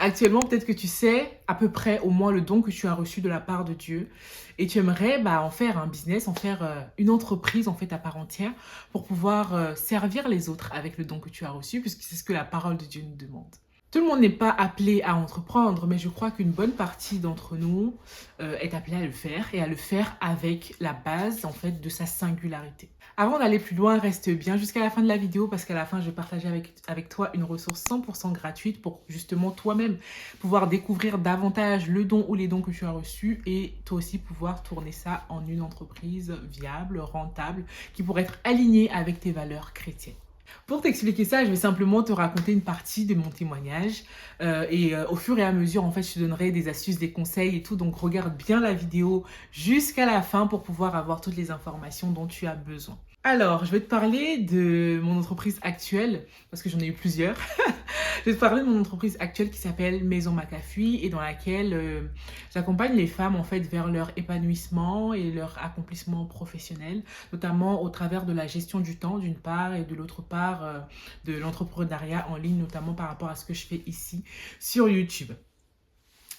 Actuellement, peut-être que tu sais à peu près au moins le don que tu as reçu de la part de Dieu et tu aimerais en faire un business, en faire une entreprise en fait à part entière pour pouvoir servir les autres avec le don que tu as reçu puisque c'est ce que la parole de Dieu nous demande. Tout le monde n'est pas appelé à entreprendre, mais je crois qu'une bonne partie d'entre nous est appelée à le faire et à le faire avec la base en fait de sa singularité. Avant d'aller plus loin, reste bien jusqu'à la fin de la vidéo parce qu'à la fin, je vais partager avec toi une ressource 100% gratuite pour justement toi-même pouvoir découvrir davantage le don ou les dons que tu as reçus et toi aussi pouvoir tourner ça en une entreprise viable, rentable, qui pourrait être alignée avec tes valeurs chrétiennes. Pour t'expliquer ça, je vais simplement te raconter une partie de mon témoignage au fur et à mesure, en fait, je te donnerai des astuces, des conseils et tout. Donc, regarde bien la vidéo jusqu'à la fin pour pouvoir avoir toutes les informations dont tu as besoin. Alors, je vais te parler de mon entreprise actuelle, parce que j'en ai eu plusieurs. Je vais te parler de mon entreprise actuelle qui s'appelle Maison McAfee et dans laquelle j'accompagne les femmes en fait vers leur épanouissement et leur accomplissement professionnel, notamment au travers de la gestion du temps d'une part et de l'autre part de l'entrepreneuriat en ligne, notamment par rapport à ce que je fais ici sur YouTube.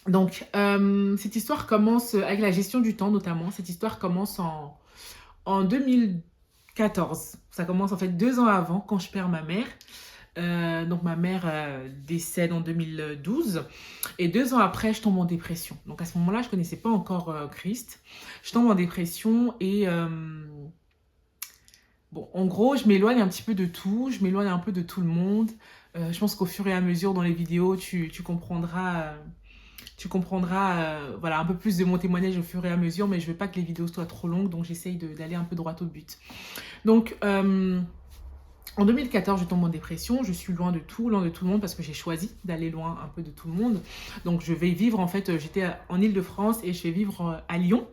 Donc, cette histoire commence avec la gestion du temps notamment. Cette histoire commence en 2014. Ça commence en fait 2 ans avant quand je perds ma mère. Donc ma mère décède en 2012 et 2 ans après je tombe en dépression. Donc à ce moment-là je connaissais pas encore Christ. Je tombe en dépression et bon en gros je m'éloigne un petit peu de tout, je m'éloigne un peu de tout le monde. Je pense qu'au fur et à mesure dans les vidéos tu comprendras voilà, un peu plus de mon témoignage au fur et à mesure, mais je veux pas que les vidéos soient trop longues donc j'essaye d'aller un peu droit au but. Donc en 2014, je tombe en dépression, je suis loin de tout le monde parce que j'ai choisi d'aller loin un peu de tout le monde. Donc je vais vivre, en fait, j'étais en Île-de-France et je vais vivre à Lyon.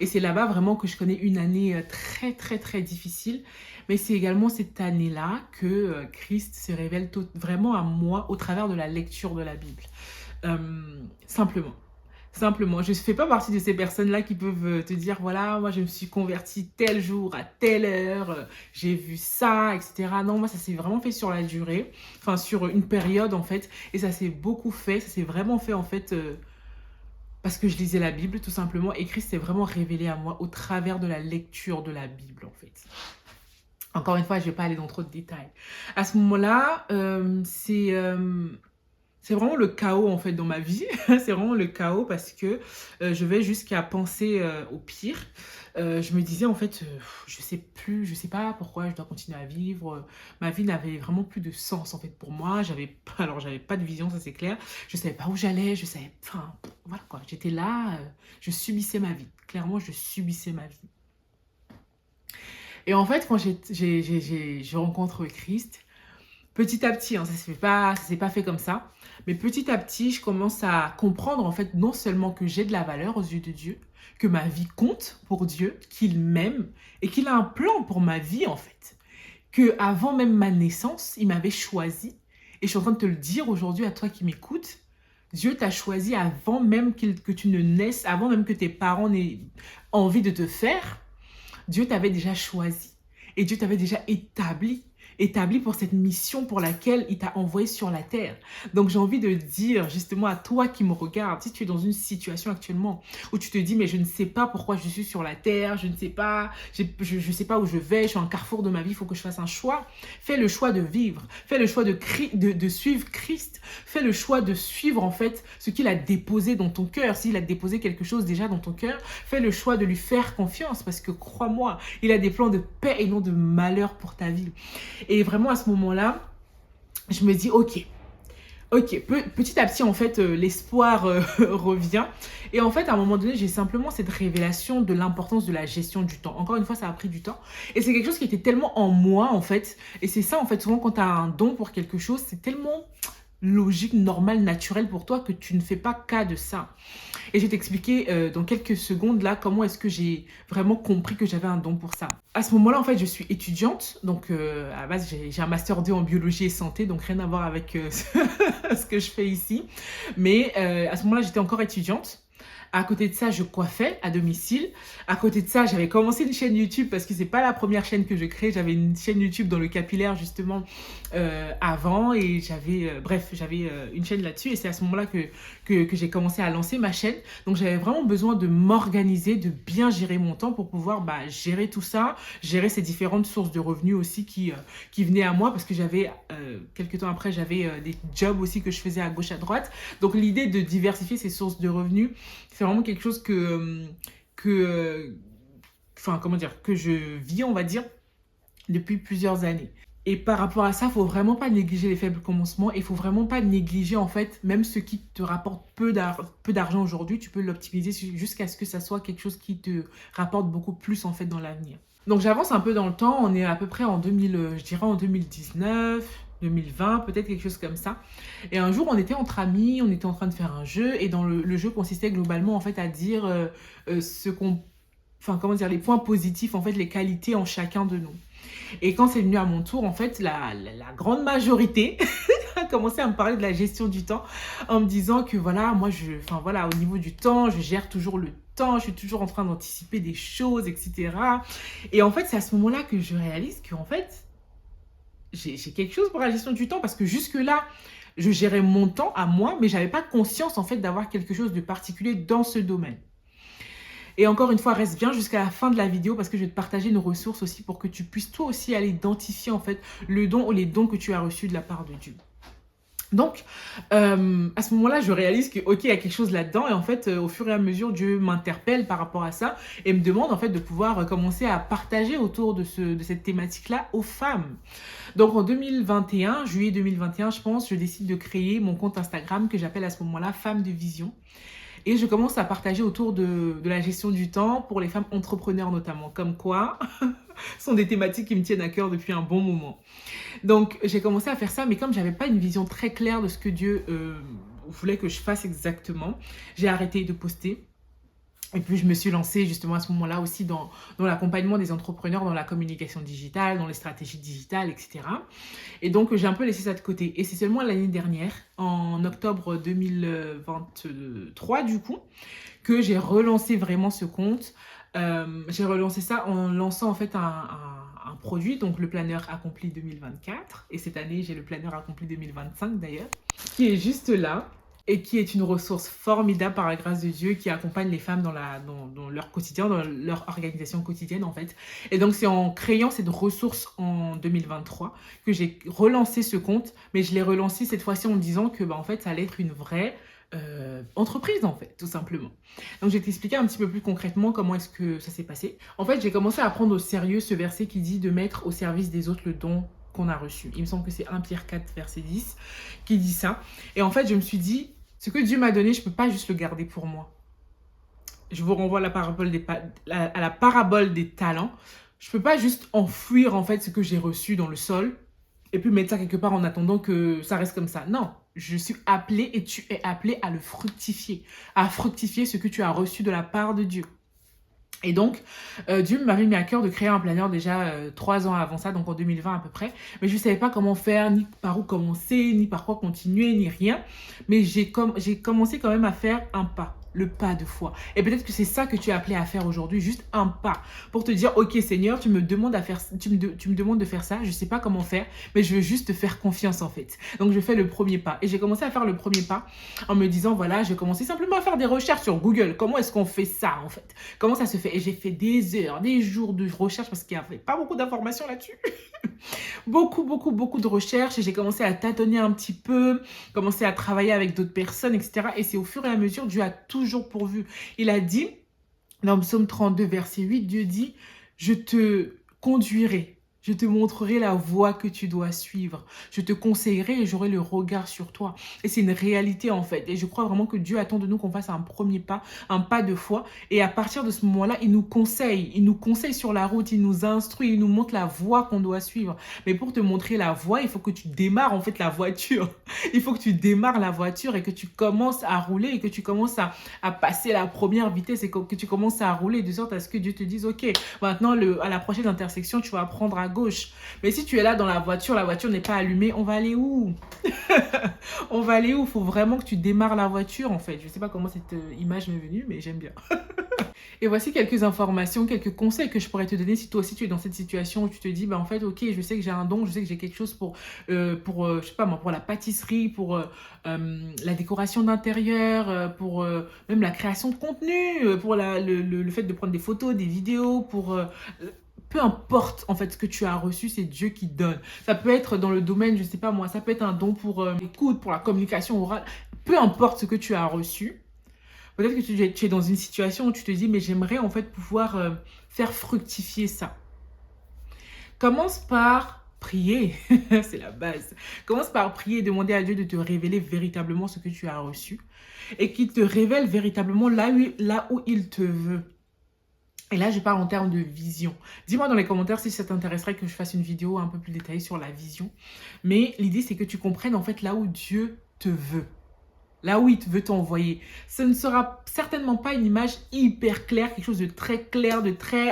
Et c'est là-bas vraiment que je connais une année très très très difficile. Mais c'est également cette année-là que Christ se révèle vraiment à moi au travers de la lecture de la Bible. Simplement. Simplement, je ne fais pas partie de ces personnes-là qui peuvent te dire, voilà, moi je me suis convertie tel jour, à telle heure, j'ai vu ça, etc. Non, moi ça s'est vraiment fait sur la durée, enfin sur une période en fait, et ça s'est beaucoup fait, ça s'est vraiment fait en fait parce que je lisais la Bible tout simplement, et Christ s'est vraiment révélé à moi au travers de la lecture de la Bible en fait. Encore une fois, je ne vais pas aller dans trop de détails. À ce moment-là, c'est vraiment le chaos en fait dans ma vie. C'est vraiment le chaos parce que je vais jusqu'à penser au pire. Je me disais en fait, je sais pas pourquoi je dois continuer à vivre. Ma vie n'avait vraiment plus de sens en fait pour moi. Alors j'avais pas de vision, ça c'est clair. Je savais pas où j'allais, enfin voilà quoi. J'étais là, je subissais ma vie. Clairement, je subissais ma vie. Et en fait, quand je rencontre Christ, petit à petit, hein, ça s'est pas fait comme ça, mais petit à petit, je commence à comprendre en fait non seulement que j'ai de la valeur aux yeux de Dieu, que ma vie compte pour Dieu, qu'il m'aime et qu'il a un plan pour ma vie en fait, que avant même ma naissance, il m'avait choisi. Et je suis en train de te le dire aujourd'hui à toi qui m'écoutes, Dieu t'a choisi avant même que tu ne naisses, avant même que tes parents n'aient envie de te faire. Dieu t'avait déjà choisi et Dieu t'avait déjà établi pour cette mission pour laquelle il t'a envoyé sur la terre. Donc j'ai envie de dire justement à toi qui me regarde, si tu es dans une situation actuellement où tu te dis mais je ne sais pas pourquoi je suis sur la terre, je ne sais pas, je sais pas où je vais, je suis à un carrefour de ma vie, il faut que je fasse un choix. Fais le choix de vivre, fais le choix de suivre Christ, fais le choix de suivre en fait ce qu'il a déposé dans ton cœur. S'il a déposé quelque chose déjà dans ton cœur, fais le choix de lui faire confiance parce que crois-moi, il a des plans de paix et non de malheur pour ta vie. Et vraiment à ce moment-là, je me dis ok, petit à petit en fait l'espoir revient et en fait à un moment donné j'ai simplement cette révélation de l'importance de la gestion du temps. Encore une fois ça a pris du temps et c'est quelque chose qui était tellement en moi en fait, et c'est ça en fait souvent quand tu as un don pour quelque chose, c'est tellement logique, normal, naturel pour toi que tu ne fais pas cas de ça. Et je vais t'expliquer dans quelques secondes là comment est-ce que j'ai vraiment compris que j'avais un don pour ça. À ce moment-là, en fait, je suis étudiante. Donc, à la base, j'ai un master 2 en biologie et santé, donc rien à voir avec ce que je fais ici. Mais à ce moment-là, j'étais encore étudiante. À côté de ça, je coiffais à domicile. À côté de ça, j'avais commencé une chaîne YouTube parce que c'est pas la première chaîne que je crée. J'avais une chaîne YouTube dans le capillaire justement avant et j'avais une chaîne là-dessus et c'est à ce moment-là que j'ai commencé à lancer ma chaîne. Donc j'avais vraiment besoin de m'organiser, de bien gérer mon temps pour pouvoir gérer tout ça, gérer ces différentes sources de revenus aussi qui venaient à moi parce que j'avais, quelques temps après, j'avais des jobs aussi que je faisais à gauche, à droite. Donc l'idée de diversifier ces sources de revenus, c'est vraiment quelque chose enfin comment dire, que je vis, on va dire, depuis plusieurs années. Et par rapport à ça, il ne faut vraiment pas négliger les faibles commencements. Il ne faut vraiment pas négliger, en fait, même ce qui te rapporte peu d'argent aujourd'hui, tu peux l'optimiser jusqu'à ce que ça soit quelque chose qui te rapporte beaucoup plus, en fait, dans l'avenir. Donc, j'avance un peu dans le temps. On est à peu près en 2000, je dirais en 2019, 2020, peut-être quelque chose comme ça. Et un jour, on était entre amis, on était en train de faire un jeu. Et dans le jeu consistait globalement, en fait, à dire ce qu'on... Enfin, comment dire, les points positifs, en fait, les qualités en chacun de nous. Et quand c'est venu à mon tour, en fait, la grande majorité a commencé à me parler de la gestion du temps en me disant que voilà, moi, enfin voilà, au niveau du temps, je gère toujours le temps, je suis toujours en train d'anticiper des choses, etc. Et en fait, c'est à ce moment-là que je réalise qu'en fait, j'ai quelque chose pour la gestion du temps parce que jusque-là, je gérais mon temps à moi, mais j'avais pas conscience en fait d'avoir quelque chose de particulier dans ce domaine. Et encore une fois, reste bien jusqu'à la fin de la vidéo parce que je vais te partager une ressource aussi pour que tu puisses toi aussi aller identifier en fait le don ou les dons que tu as reçus de la part de Dieu. Donc, à ce moment-là, je réalise que, ok, il y a quelque chose là-dedans. Et en fait, au fur et à mesure, Dieu m'interpelle par rapport à ça et me demande en fait de pouvoir commencer à partager autour de cette thématique-là aux femmes. Donc, en 2021, juillet 2021, je pense, je décide de créer mon compte Instagram que j'appelle à ce moment-là Femme de Vision. Et je commence à partager autour de la gestion du temps pour les femmes entrepreneurs notamment. Comme quoi, ce sont des thématiques qui me tiennent à cœur depuis un bon moment. Donc, j'ai commencé à faire ça, mais comme j'avais pas une vision très claire de ce que Dieu voulait que je fasse exactement, j'ai arrêté de poster. Et puis, je me suis lancée justement à ce moment-là aussi dans l'accompagnement des entrepreneurs, dans la communication digitale, dans les stratégies digitales, etc. Et donc, j'ai un peu laissé ça de côté. Et c'est seulement l'année dernière, en octobre 2023 du coup, que j'ai relancé vraiment ce compte. J'ai relancé ça en lançant en fait un produit, donc le planeur accompli 2024. Et cette année, j'ai le planeur accompli 2025 d'ailleurs, qui est juste là et qui est une ressource formidable par la grâce de Dieu qui accompagne les femmes dans leur quotidien, dans leur organisation quotidienne en fait. Et donc c'est en créant cette ressource en 2023 que j'ai relancé ce compte, mais je l'ai relancé cette fois-ci en me disant que en fait ça allait être une vraie entreprise en fait, tout simplement. Donc je vais t'expliquer un petit peu plus concrètement comment est-ce que ça s'est passé. En fait, j'ai commencé à prendre au sérieux ce verset qui dit de mettre au service des autres le don qu'on a reçu. Il me semble que c'est 1 Pierre 4, verset 10 qui dit ça. Et en fait, je me suis dit, ce que Dieu m'a donné, je ne peux pas juste le garder pour moi. Je vous renvoie à la parabole des talents. Je ne peux pas juste enfouir en fait ce que j'ai reçu dans le sol et puis mettre ça quelque part en attendant que ça reste comme ça. Non, je suis appelée et tu es appelé à le fructifier, à fructifier ce que tu as reçu de la part de Dieu. Et donc, Dieu m'avait mis à cœur de créer un planeur déjà 3 ans avant ça, donc en 2020 à peu près. Mais je ne savais pas comment faire, ni par où commencer, ni par quoi continuer, ni rien. Mais j'ai commencé quand même à faire un pas. Le pas de foi. Et peut-être que c'est ça que tu es appelé à faire aujourd'hui, juste un pas pour te dire, ok Seigneur, tu me demandes de faire ça, je ne sais pas comment faire, mais je veux juste te faire confiance en fait. Donc je fais le premier pas. Et j'ai commencé à faire le premier pas en me disant, voilà, je vais commencer simplement à faire des recherches sur Google. Comment est-ce qu'on fait ça en fait? Comment ça se fait? Et j'ai fait des heures, des jours de recherche parce qu'il n'y avait pas beaucoup d'informations là-dessus. Beaucoup de recherches et j'ai commencé à tâtonner un petit peu, commencé à travailler avec d'autres personnes, etc. Et c'est au fur et à mesure, Dieu a toujours pourvu. Il a dit, dans le psaume 32, verset 8, Dieu dit, je te conduirai. Je te montrerai la voie que tu dois suivre. Je te conseillerai et j'aurai le regard sur toi. Et c'est une réalité en fait. Et je crois vraiment que Dieu attend de nous qu'on fasse un premier pas, un pas de foi. Et à partir de ce moment-là, il nous conseille. Il nous conseille sur la route, il nous instruit, il nous montre la voie qu'on doit suivre. Mais pour te montrer la voie, il faut que tu démarres en fait la voiture. Il faut que tu démarres la voiture et que tu commences à rouler et que tu commences à passer la première vitesse et que tu commences à rouler de sorte à ce que Dieu te dise, ok, maintenant à la prochaine intersection, tu vas apprendre à à gauche. Mais si tu es là dans la voiture n'est pas allumée, on va aller où? On va aller où? Il faut vraiment que tu démarres la voiture en fait. Je ne sais pas comment cette image m'est venue, mais j'aime bien. Et voici quelques informations, quelques conseils que je pourrais te donner si toi aussi tu es dans cette situation où tu te dis, bah en fait, ok, je sais que j'ai un don, je sais que j'ai quelque chose pour je sais pas moi, pour la pâtisserie, pour la décoration d'intérieur, pour même la création de contenu, pour le fait de prendre des photos, des vidéos, pour peu importe en fait ce que tu as reçu, c'est Dieu qui donne. Ça peut être dans le domaine, je sais pas moi, ça peut être un don pour l'écoute, pour la communication orale, peu importe ce que tu as reçu. Peut-être que tu es dans une situation où tu te dis, mais j'aimerais en fait pouvoir faire fructifier ça. Commence par prier, c'est la base. Commence par prier et demander à Dieu de te révéler véritablement ce que tu as reçu et qu'il te révèle véritablement là où il te veut. Et là, je parle en termes de vision. Dis-moi dans les commentaires si ça t'intéresserait que je fasse une vidéo un peu plus détaillée sur la vision. Mais l'idée, c'est que tu comprennes en fait là où Dieu te veut. Là où il veut t'envoyer. Ce ne sera certainement pas une image hyper claire, quelque chose de très clair, de très...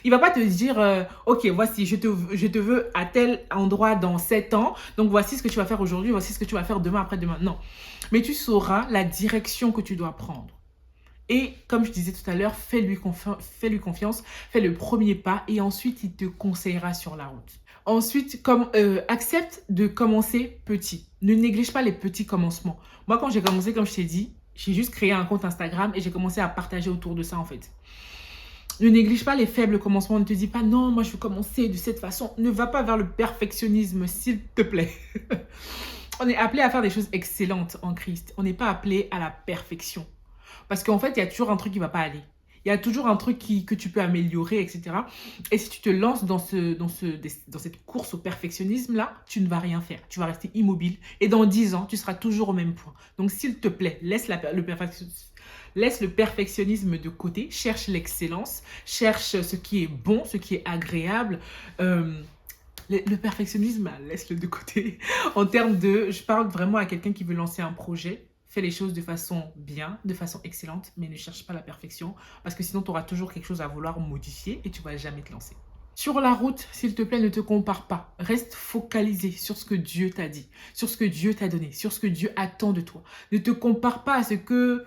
Il ne va pas te dire, ok, voici, je te veux à tel endroit dans 7 ans, donc voici ce que tu vas faire aujourd'hui, voici ce que tu vas faire demain, après-demain. Non. Mais tu sauras la direction que tu dois prendre. Et comme je disais tout à l'heure, fais-lui confiance, fais le premier pas et ensuite, il te conseillera sur la route. Ensuite, accepte de commencer petit. Ne néglige pas les petits commencements. Moi, quand j'ai commencé, comme je t'ai dit, j'ai juste créé un compte Instagram et j'ai commencé à partager autour de ça, en fait. Ne néglige pas les faibles commencements. Ne te dis pas, non, moi, je veux commencer de cette façon. Ne va pas vers le perfectionnisme, s'il te plaît. On est appelé à faire des choses excellentes en Christ. On n'est pas appelé à la perfection. Parce qu'en fait, il y a toujours un truc qui ne va pas aller. Il y a toujours un truc que tu peux améliorer, etc. Et si tu te lances dans cette course au perfectionnisme-là, tu ne vas rien faire. Tu vas rester immobile. Et dans 10 ans, tu seras toujours au même point. Donc, s'il te plaît, laisse le perfectionnisme de côté. Cherche l'excellence. Cherche ce qui est bon, ce qui est agréable. Le perfectionnisme, laisse-le de côté. En termes de... Je parle vraiment à quelqu'un qui veut lancer un projet. Fais les choses de façon bien, de façon excellente, mais ne cherche pas la perfection parce que sinon, tu auras toujours quelque chose à vouloir modifier et tu ne vas jamais te lancer. Sur la route, s'il te plaît, ne te compare pas. Reste focalisé sur ce que Dieu t'a dit, sur ce que Dieu t'a donné, sur ce que Dieu attend de toi. Ne te compare pas à ce que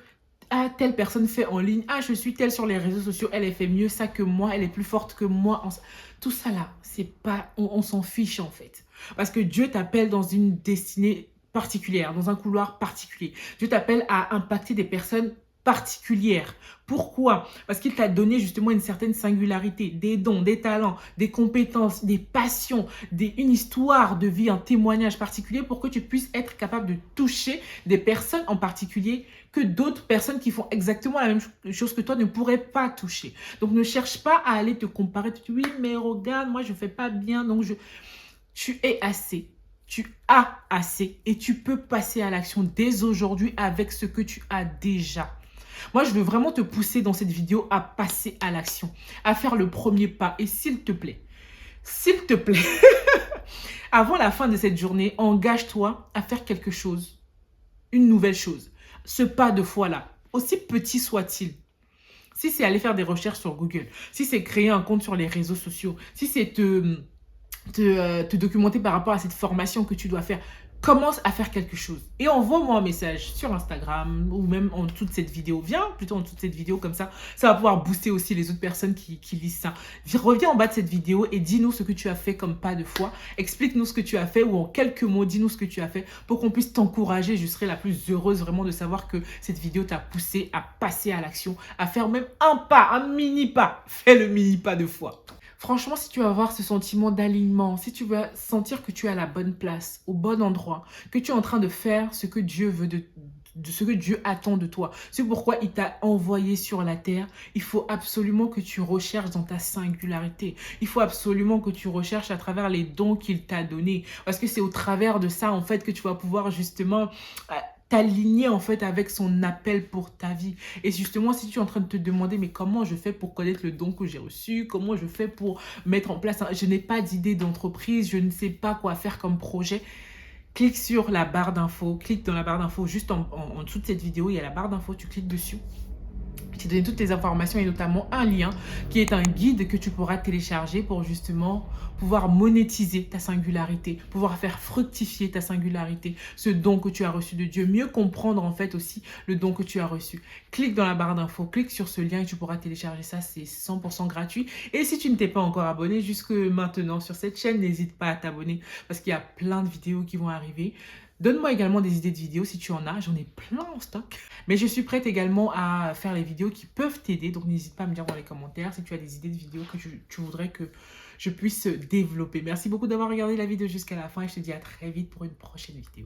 telle personne fait en ligne. Je suis telle sur les réseaux sociaux, elle fait mieux ça que moi, elle est plus forte que moi. Tout ça là, c'est pas, on s'en fiche en fait. Parce que Dieu t'appelle dans une destinée particulière, dans un couloir particulier. Dieu t'appelle à impacter des personnes particulières. Pourquoi? Parce qu'il t'a donné justement une certaine singularité, des dons, des talents, des compétences, des passions, une histoire de vie, un témoignage particulier pour que tu puisses être capable de toucher des personnes en particulier que d'autres personnes qui font exactement la même chose que toi ne pourraient pas toucher. Donc ne cherche pas à aller te comparer. Tu dis oui, mais regarde, moi je ne fais pas bien, donc tu es assez. Tu as assez et tu peux passer à l'action dès aujourd'hui avec ce que tu as déjà. Moi, je veux vraiment te pousser dans cette vidéo à passer à l'action, à faire le premier pas. Et s'il te plaît, avant la fin de cette journée, engage-toi à faire quelque chose, une nouvelle chose. Ce pas de foi-là, aussi petit soit-il. Si c'est aller faire des recherches sur Google, si c'est créer un compte sur les réseaux sociaux, si c'est te documenter par rapport à cette formation que tu dois faire, commence à faire quelque chose. Et envoie-moi un message sur Instagram ou même en dessous de cette vidéo. Viens plutôt en dessous de cette vidéo, comme ça va pouvoir booster aussi les autres personnes qui lisent ça. Reviens en bas de cette vidéo et dis-nous ce que tu as fait comme pas de foi. Explique-nous ce que tu as fait ou en quelques mots, dis-nous ce que tu as fait pour qu'on puisse t'encourager. Je serai la plus heureuse vraiment de savoir que cette vidéo t'a poussé à passer à l'action, à faire même un pas, un mini pas. Fais le mini pas de foi. Franchement, si tu vas avoir ce sentiment d'alignement, si tu vas sentir que tu es à la bonne place, au bon endroit, que tu es en train de faire ce que Dieu veut de ce que Dieu attend de toi. C'est pourquoi il t'a envoyé sur la terre. Il faut absolument que tu recherches dans ta singularité. Il faut absolument que tu recherches à travers les dons qu'il t'a donnés. Parce que c'est au travers de ça, en fait, que tu vas pouvoir justement t'aligner en fait avec son appel pour ta vie. Et justement, si tu es en train de te demander mais comment je fais pour connaître le don que j'ai reçu, comment je fais pour mettre en place, je n'ai pas d'idée d'entreprise, je ne sais pas quoi faire comme projet, clique sur la barre d'infos, clique dans la barre d'infos juste en dessous de cette vidéo, il y a la barre d'infos, tu cliques dessus. t'ai donné toutes les informations et notamment un lien qui est un guide que tu pourras télécharger pour justement pouvoir monétiser ta singularité, pouvoir faire fructifier ta singularité, ce don que tu as reçu de Dieu, mieux comprendre en fait aussi le don que tu as reçu. Clique dans la barre d'infos, clique sur ce lien et tu pourras télécharger ça, c'est 100% gratuit. Et si tu ne t'es pas encore abonné jusque maintenant sur cette chaîne, n'hésite pas à t'abonner parce qu'il y a plein de vidéos qui vont arriver. Donne-moi également des idées de vidéos si tu en as, j'en ai plein en stock. Mais je suis prête également à faire les vidéos qui peuvent t'aider, donc n'hésite pas à me dire dans les commentaires si tu as des idées de vidéos que tu voudrais que je puisse développer. Merci beaucoup d'avoir regardé la vidéo jusqu'à la fin et je te dis à très vite pour une prochaine vidéo.